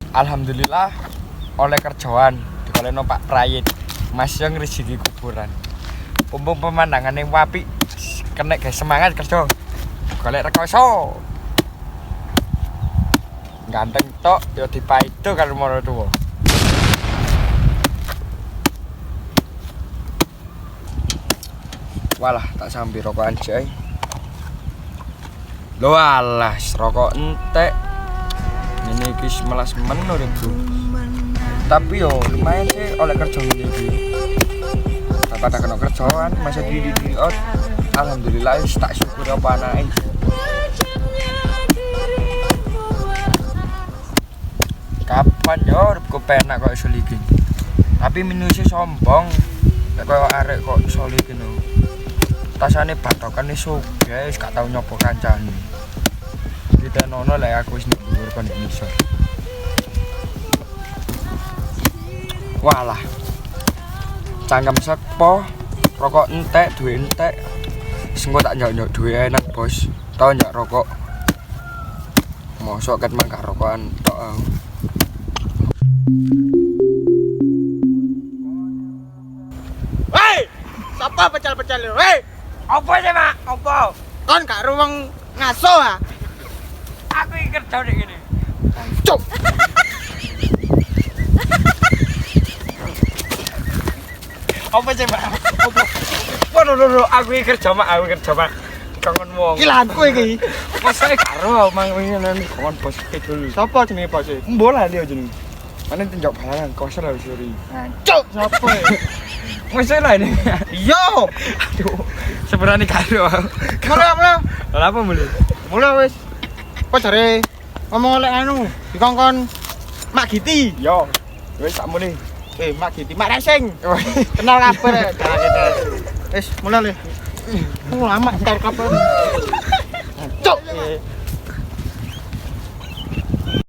Alhamdulillah oleh kerjaan dikoleno Pak Prayit. Mas yang rezeki kuburan. Mumpung pemandangan yang wapi, kena guys semangat kerja. Golek rekoso. Ganteng tok yo dipaido karo moro tuwa. Walah tak sambil rokokan jay. Lho alah rokok entek. Ini iki melas men urip bro. Tapi yo lumayan sih oleh kerja ngene iki. Pada kena kerjaan masa di out. Alhamdulillah tak syukur apa anake. Kapan yo uripku penak kok iso iki. Tapi minusnya sombong. Nek koyo arek kok iso iki lho. Tasane batokane sugih gak tau nyoba kancane. Kita nono lek aku wis dhuwur kon iso. Walah. Cangkem sepo, rokok entek, duwe entek. Sengko tak njok-njok duwe enak, Bos. Tau njok rokok. Mosok ket mangkak rokokan tok. Hei! Sapa pecal-pecal lho? Hei! Apa sih, Mak? Apa? Kon gak ruweng ngaso ah? Aku iki kerja nek ngene. Cuk! Apa sih, Mak? Apa? Waduh, aku iki kerja, Mak. Kangen wong. Iki lanku iki. Masa karo mang ngene kon bos kidul. Sapa jenenge bos e? Mbola dia jeneng. Mana tinjak balangan kosel lho suri. Cuk! Sapa e? Masa lah ini. Yo! Aduh, sebenarnya karo. Mulai. Lah apa mulai? Mulai wis. Kok jare ngomong oleh anu, dikongkon Mak Giti. Yo. Wis tak mulai. Mak Giti, Mak Racing. Kenal kabar ya, kita. Wis, mulai le. Lama entar kabar.